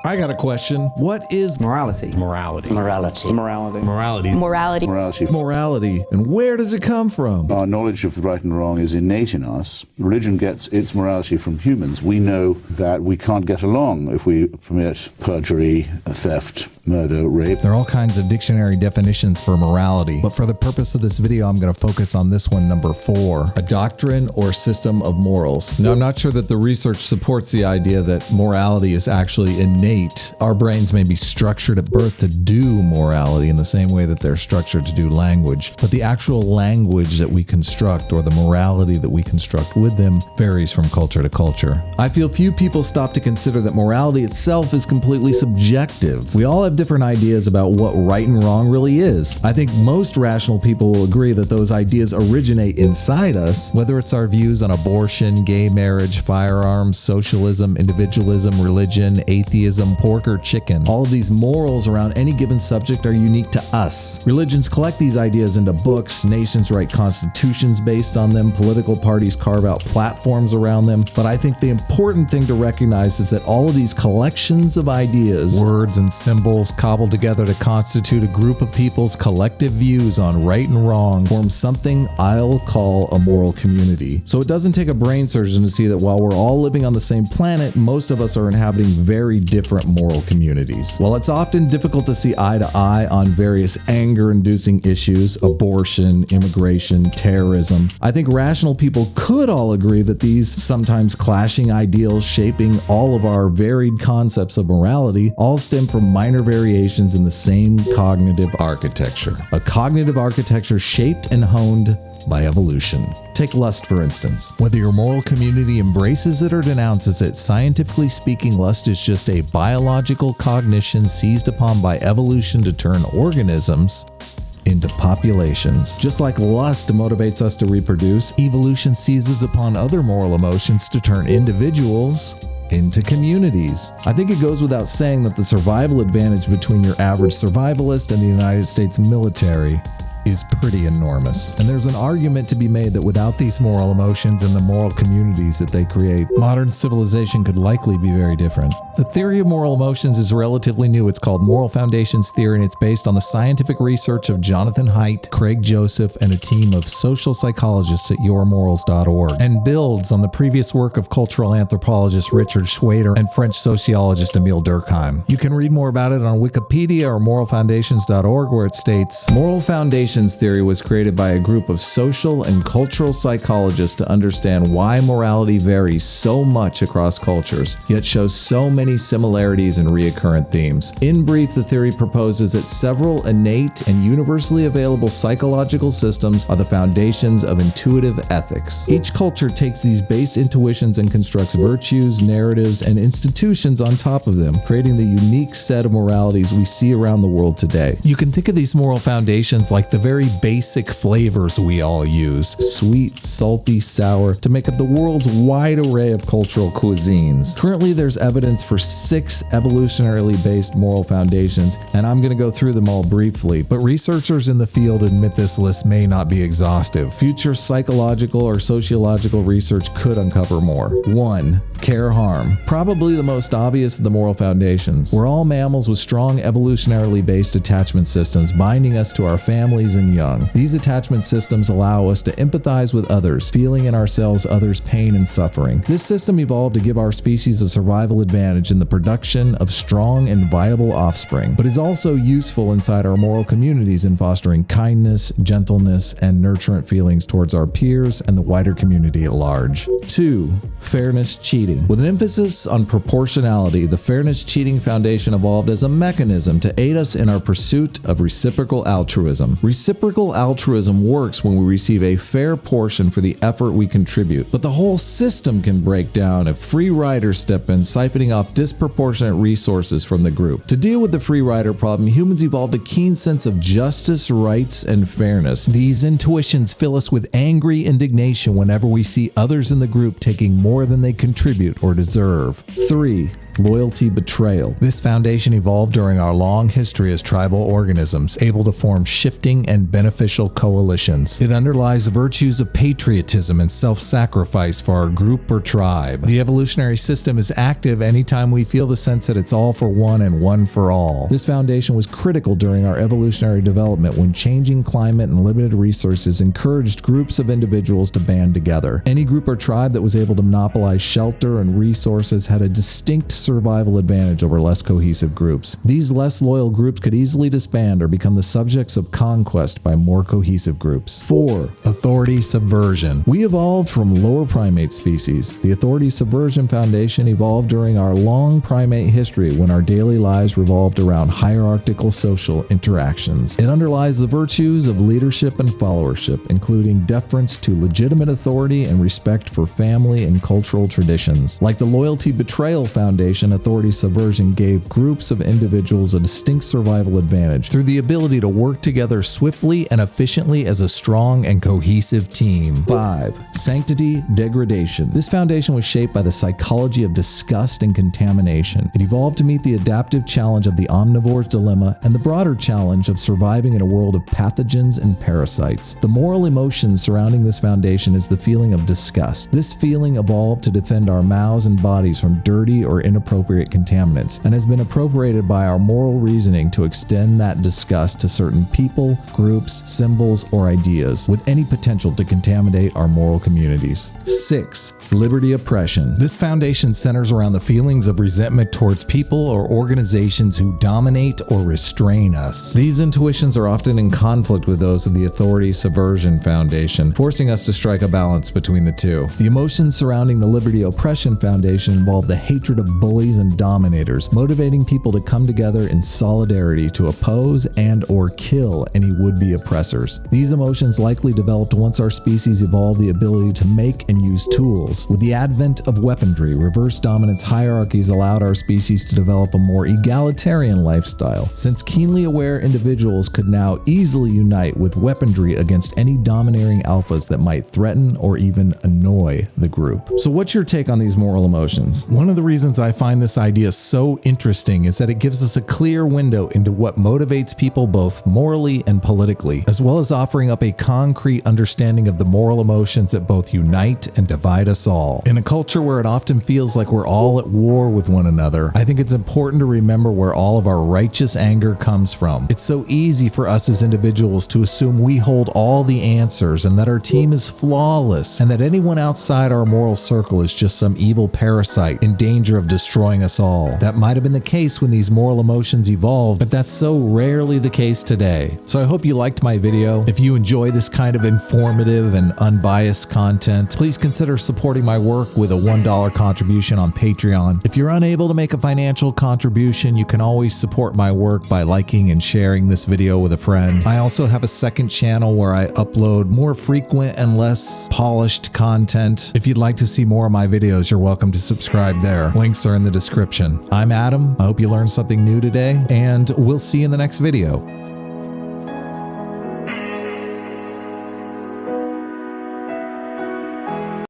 I got a question. What is Morality. Morality. Morality. Morality. Morality. Morality. Morality. morality, and where does it come from? Our knowledge of right and wrong is innate in us. Religion gets its morality from humans. We know that we can't get along if we permit perjury, theft, murder, rape. There are all kinds of dictionary definitions for morality, but for the purpose of this video, I'm going to focus on this one, number 4, a doctrine or system of morals. Now, I'm not sure that the research supports the idea that morality is actually innate. Our brains may be structured at birth to do morality in the same way that they're structured to do language, but the actual language that we construct or the morality that we construct with them varies from culture to culture. I feel few people stop to consider that morality itself is completely subjective. We all have different ideas about what right and wrong really is. I think most rational people will agree that those ideas originate inside us, whether it's our views on abortion, gay marriage, firearms, socialism, individualism, religion, atheism, pork or chicken. All of these morals around any given subject are unique to us. Religions collect these ideas into books, nations write constitutions based on them, political parties carve out platforms around them, but I think the important thing to recognize is that all of these collections of ideas, words and symbols cobbled together to constitute a group of people's collective views on right and wrong form something I'll call a moral community. So it doesn't take a brain surgeon to see that while we're all living on the same planet, most of us are inhabiting very different moral communities. While it's often difficult to see eye to eye on various anger-inducing issues, abortion, immigration, terrorism, I think rational people could all agree that these sometimes clashing ideals shaping all of our varied concepts of morality all stem from minor variations in the same cognitive architecture. A cognitive architecture shaped and honed by evolution. Take lust, for instance. Whether your moral community embraces it or denounces it, scientifically speaking, lust is just a biological cognition seized upon by evolution to turn organisms into populations. Just like lust motivates us to reproduce, evolution seizes upon other moral emotions to turn individuals into communities. I think it goes without saying that the survival advantage between your average survivalist and the United States military is pretty enormous. And there's an argument to be made that without these moral emotions and the moral communities that they create, modern civilization could likely be very different. The theory of moral emotions is relatively new. It's called Moral Foundations Theory, and it's based on the scientific research of Jonathan Haidt, Craig Joseph, and a team of social psychologists at yourmorals.org, and builds on the previous work of cultural anthropologist Richard Schwader and French sociologist Emile Durkheim. You can read more about it on Wikipedia or moralfoundations.org, where it states, Moral Foundations theory was created by a group of social and cultural psychologists to understand why morality varies so much across cultures, yet shows so many similarities and recurrent themes. In brief, the theory proposes that several innate and universally available psychological systems are the foundations of intuitive ethics. Each culture takes these base intuitions and constructs virtues, narratives, and institutions on top of them, creating the unique set of moralities we see around the world today. You can think of these moral foundations like the very basic flavors we all use, sweet, salty, sour, to make up the world's wide array of cultural cuisines. Currently, there's evidence for 6 evolutionarily based moral foundations, and I'm going to go through them all briefly, but researchers in the field admit this list may not be exhaustive. Future psychological or sociological research could uncover more. 1. Care harm. Probably the most obvious of the moral foundations. We're all mammals with strong evolutionarily based attachment systems binding us to our families and young. These attachment systems allow us to empathize with others, feeling in ourselves others' pain and suffering. This system evolved to give our species a survival advantage in the production of strong and viable offspring, but is also useful inside our moral communities in fostering kindness, gentleness, and nurturant feelings towards our peers and the wider community at large. 2. Fairness cheating. With an emphasis on proportionality, the fairness cheating foundation evolved as a mechanism to aid us in our pursuit of reciprocal altruism. Reciprocal altruism works when we receive a fair portion for the effort we contribute, but the whole system can break down if free riders step in, siphoning off disproportionate resources from the group. To deal with the free rider problem, humans evolved a keen sense of justice, rights, and fairness. These intuitions fill us with angry indignation whenever we see others in the group taking more than they contribute or deserve. 3. Loyalty betrayal. This foundation evolved during our long history as tribal organisms, able to form shifting and beneficial coalitions. It underlies the virtues of patriotism and self-sacrifice for our group or tribe. The evolutionary system is active anytime we feel the sense that it's all for one and one for all. This foundation was critical during our evolutionary development when changing climate and limited resources encouraged groups of individuals to band together. Any group or tribe that was able to monopolize shelter and resources had a distinct survival advantage over less cohesive groups. These less loyal groups could easily disband or become the subjects of conquest by more cohesive groups. 4. Authority subversion. We evolved from lower primate species. The authority subversion foundation evolved during our long primate history when our daily lives revolved around hierarchical social interactions. It underlies the virtues of leadership and followership, including deference to legitimate authority and respect for family and cultural traditions. Like the loyalty betrayal foundation, authority subversion gave groups of individuals a distinct survival advantage through the ability to work together swiftly and efficiently as a strong and cohesive team. 5. Sanctity degradation. This foundation was shaped by the psychology of disgust and contamination. It evolved to meet the adaptive challenge of the omnivore's dilemma and the broader challenge of surviving in a world of pathogens and parasites. The moral emotion surrounding this foundation is the feeling of disgust. This feeling evolved to defend our mouths and bodies from dirty or inappropriate contaminants and has been appropriated by our moral reasoning to extend that disgust to certain people, groups, symbols, or ideas with any potential to contaminate our moral communities. 6. Liberty oppression. This foundation centers around the feelings of resentment towards people or organizations who dominate or restrain us. These intuitions are often in conflict with those of the authority subversion foundation, forcing us to strike a balance between the two. The emotions surrounding the liberty oppression foundation involve the hatred of bullies and dominators, motivating people to come together in solidarity to oppose and or kill any would-be oppressors. These emotions likely developed once our species evolved the ability to make and use tools. With the advent of weaponry, reverse dominance hierarchies allowed our species to develop a more egalitarian lifestyle, since keenly aware individuals could now easily unite with weaponry against any domineering alphas that might threaten or even annoy the group. So what's your take on these moral emotions? One of the reasons I find this idea so interesting is that it gives us a clear window into what motivates people both morally and politically, as well as offering up a concrete understanding of the moral emotions that both unite and divide us all. In a culture where it often feels like we're all at war with one another, I think it's important to remember where all of our righteous anger comes from. It's so easy for us as individuals to assume we hold all the answers and that our team is flawless and that anyone outside our moral circle is just some evil parasite in danger of destroying us all. That might have been the case when these moral emotions evolved, but that's so rarely the case today. So I hope you liked my video. If you enjoy this kind of informative and unbiased content, please consider supporting my work with a $1 contribution on Patreon. If you're unable to make a financial contribution, you can always support my work by liking and sharing this video with a friend. I also have a second channel where I upload more frequent and less polished content. If you'd like to see more of my videos, you're welcome to subscribe there. Links are in the description. I'm Adam. I hope you learned something new today, and we'll see you in the next video.